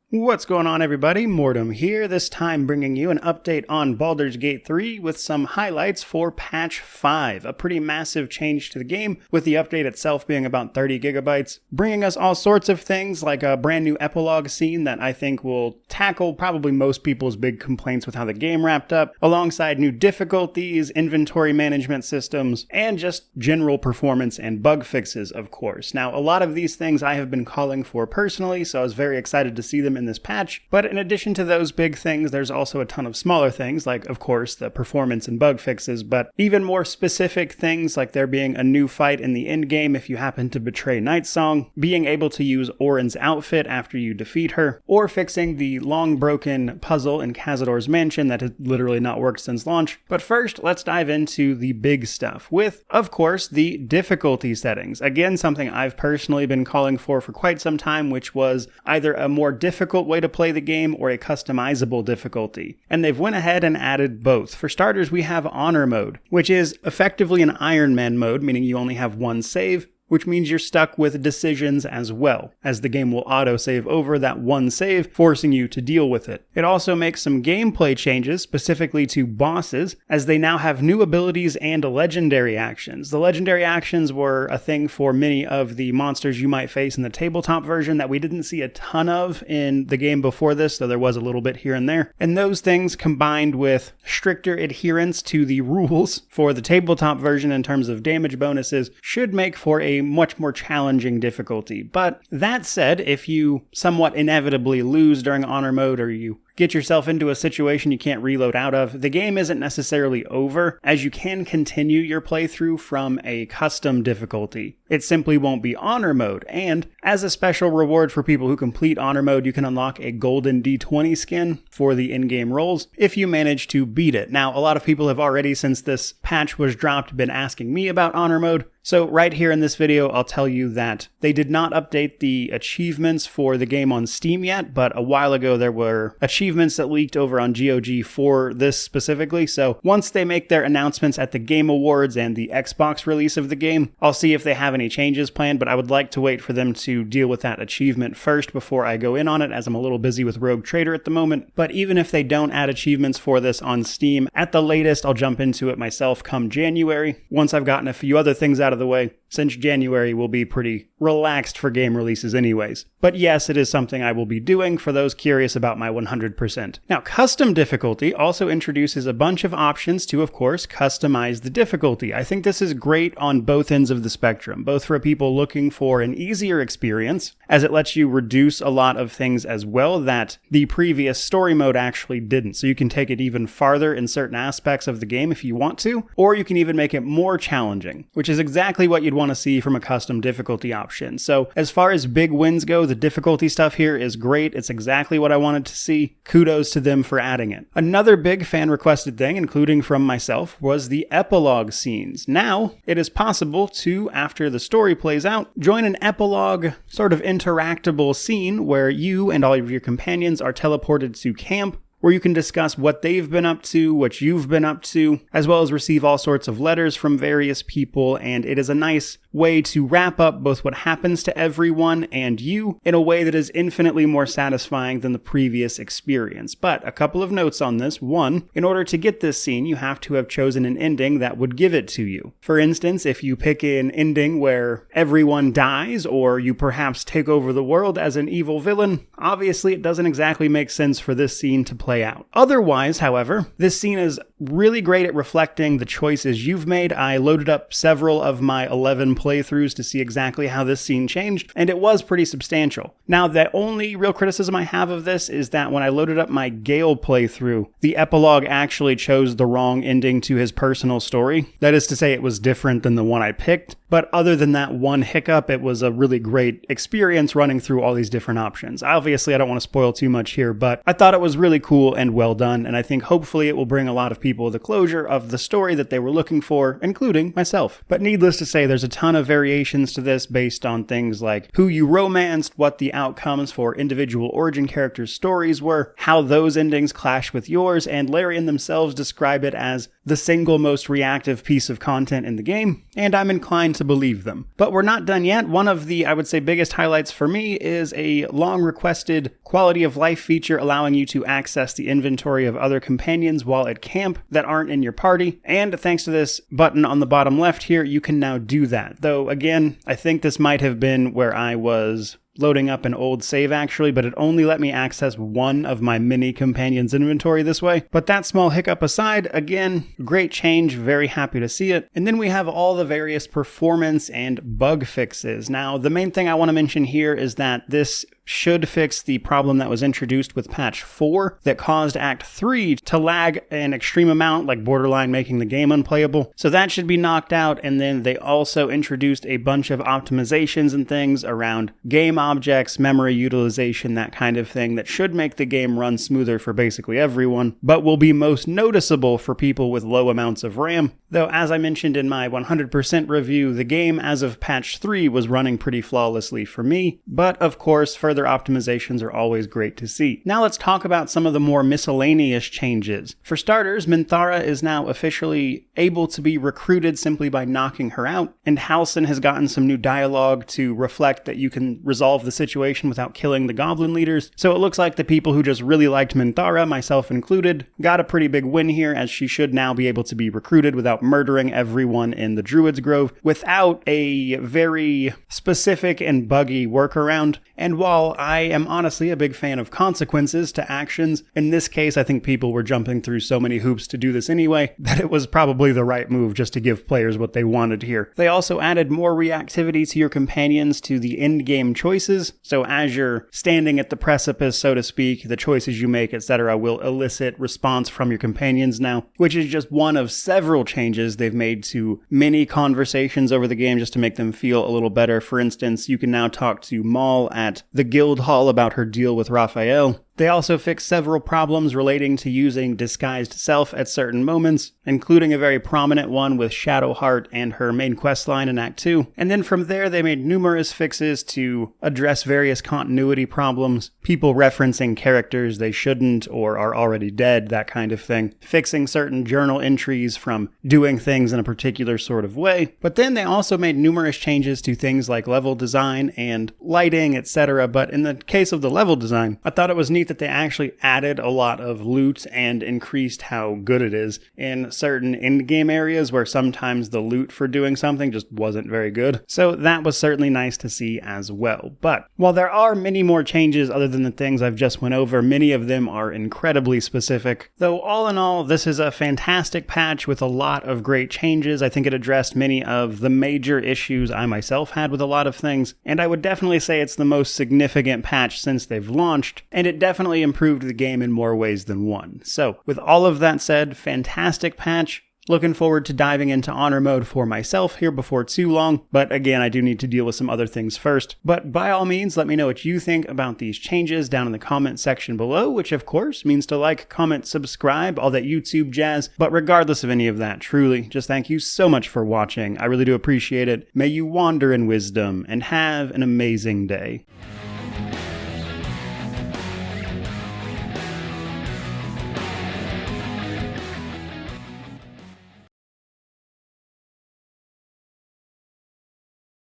What's going on, everybody? Mortem here, this time bringing you an update on Baldur's Gate 3 with some highlights for patch 5, a pretty massive change to the game, with the update itself being about 30 gigabytes, bringing us all sorts of things like a brand new epilogue scene that I think will tackle probably most people's big complaints with how the game wrapped up, alongside new difficulties, inventory management systems, and just general performance and bug fixes, of course. Now, a lot of these things I have been calling for personally, so I was very excited to see them in this patch, but in addition to those big things, there's also a ton of smaller things, like, of course, the performance and bug fixes, but even more specific things like there being a new fight in the endgame if you happen to betray Nightsong, being able to use Orin's outfit after you defeat her, or fixing the long-broken puzzle in Cazador's mansion that has literally not worked since launch. But first, let's dive into the big stuff with, of course, the difficulty settings. Again, something I've personally been calling for quite some time, which was either a more difficult way to play the game or a customizable difficulty. And they've went ahead and added both. For starters, we have Honor Mode, which is effectively an Iron Man mode, meaning you only have one save, which means you're stuck with decisions as well, as the game will auto-save over that one save, forcing you to deal with it. It also makes some gameplay changes, specifically to bosses, as they now have new abilities and legendary actions. The legendary actions were a thing for many of the monsters you might face in the tabletop version that we didn't see a ton of in the game before this, though there was a little bit here and there. And those things, combined with stricter adherence to the rules for the tabletop version in terms of damage bonuses, should make for a much more challenging difficulty. But that said, if you somewhat inevitably lose during Honor Mode, or you get yourself into a situation you can't reload out of, the game isn't necessarily over, as you can continue your playthrough from a custom difficulty. It simply won't be Honor Mode, and as a special reward for people who complete Honor Mode, you can unlock a golden D20 skin for the in-game rolls if you manage to beat it. Now, a lot of people have already, since this patch was dropped, been asking me about Honor Mode, so right here in this video, I'll tell you that they did not update the achievements for the game on Steam yet, but a while ago there were achievements that leaked over on GOG for this specifically, so once they make their announcements at the Game Awards and the Xbox release of the game, I'll see if they have any changes planned, but I would like to wait for them to deal with that achievement first before I go in on it, as I'm a little busy with Rogue Trader at the moment. But even if they don't add achievements for this on Steam, at the latest, I'll jump into it myself come January, once I've gotten a few other things out of the way, since January will be pretty relaxed for game releases anyways. But yes, it is something I will be doing for those curious about my 100%. Now, custom difficulty also introduces a bunch of options to, of course, customize the difficulty. I think this is great on both ends of the spectrum, both for people looking for an easier experience, as it lets you reduce a lot of things as well that the previous story mode actually didn't. So you can take it even farther in certain aspects of the game if you want to, or you can even make it more challenging, which is exactly what you'd want to see from a custom difficulty option. So as far as big wins go, the difficulty stuff here is great. It's exactly what I wanted to see. Kudos to them for adding it. Another big fan requested thing, including from myself, was the epilogue scenes. Now, it is possible to, after the story plays out, join an epilogue sort of interactable scene where you and all of your companions are teleported to camp, where you can discuss what they've been up to, what you've been up to, as well as receive all sorts of letters from various people, and it is a nice way to wrap up both what happens to everyone and you in a way that is infinitely more satisfying than the previous experience. But a couple of notes on this. One, in order to get this scene, you have to have chosen an ending that would give it to you. For instance, if you pick an ending where everyone dies, or you perhaps take over the world as an evil villain, obviously it doesn't exactly make sense for this scene to play out. Otherwise, however, this scene is really great at reflecting the choices you've made. I loaded up several of my 11 playthroughs to see exactly how this scene changed, and it was pretty substantial. Now, the only real criticism I have of this is that when I loaded up my Gale playthrough, the epilogue actually chose the wrong ending to his personal story. That is to say, it was different than the one I picked, but other than that one hiccup, it was a really great experience running through all these different options. Obviously, I don't want to spoil too much here, but I thought it was really cool cool and well done, and I think hopefully it will bring a lot of people the closure of the story that they were looking for, including myself. But needless to say, there's a ton of variations to this based on things like who you romanced, what the outcomes for individual origin characters' stories were, how those endings clash with yours, and Larian themselves describe it as the single most reactive piece of content in the game, and I'm inclined to believe them. But we're not done yet. One of the, I would say, biggest highlights for me is a long-requested quality of life feature allowing you to access the inventory of other companions while at camp that aren't in your party, and thanks to this button on the bottom left here, you can now do that. Though, again, I think this might have been where I was loading up an old save actually, but it only let me access one of my mini companions inventory this way. But that small hiccup aside, again, great change, very happy to see it. And then we have all the various performance and bug fixes. Now, the main thing I want to mention here is that this should fix the problem that was introduced with patch 4 that caused Act 3 to lag an extreme amount, like borderline making the game unplayable. So that should be knocked out, and then they also introduced a bunch of optimizations and things around game objects, memory utilization, that kind of thing that should make the game run smoother for basically everyone, but will be most noticeable for people with low amounts of RAM. Though, as I mentioned in my 100% review, the game as of patch 3 was running pretty flawlessly for me, but of course, further optimizations are always great to see. Now let's talk about some of the more miscellaneous changes. For starters, Minthara is now officially able to be recruited simply by knocking her out, and Halsin has gotten some new dialogue to reflect that you can resolve the situation without killing the goblin leaders. So it looks like the people who just really liked Minthara, myself included, got a pretty big win here, as she should now be able to be recruited without murdering everyone in the Druid's Grove without a very specific and buggy workaround. And while I am honestly a big fan of consequences to actions, in this case I think people were jumping through so many hoops to do this anyway that it was probably the right move just to give players what they wanted here. They also added more reactivity to your companions to the end-game choices, so as you're standing at the precipice, so to speak, the choices you make, etc. will elicit response from your companions now, which is just one of several changes they've made to many conversations over the game just to make them feel a little better. For instance, you can now talk to Maul at the guild hall about her deal with Raphael. They also fixed several problems relating to using disguised self at certain moments, including a very prominent one with Shadowheart and her main questline in Act 2. And then from there, they made numerous fixes to address various continuity problems, people referencing characters they shouldn't or are already dead, that kind of thing, fixing certain journal entries from doing things in a particular sort of way. But then they also made numerous changes to things like level design and lighting, etc. But in the case of the level design, I thought it was neat that they actually added a lot of loot and increased how good it is in certain in-game areas where sometimes the loot for doing something just wasn't very good. So that was certainly nice to see as well. But while there are many more changes other than the things I've just went over, many of them are incredibly specific. Though all in all, this is a fantastic patch with a lot of great changes. I think it addressed many of the major issues I myself had with a lot of things, and I would definitely say it's the most significant patch since they've launched, and it definitely improved the game in more ways than one. So, with all of that said, fantastic patch. Looking forward to diving into honor mode for myself here before too long, but again, I do need to deal with some other things first. But by all means, let me know what you think about these changes down in the comment section below, which of course means to like, comment, subscribe, all that YouTube jazz. But regardless of any of that, truly, just thank you so much for watching. I really do appreciate it. May you wander in wisdom and have an amazing day.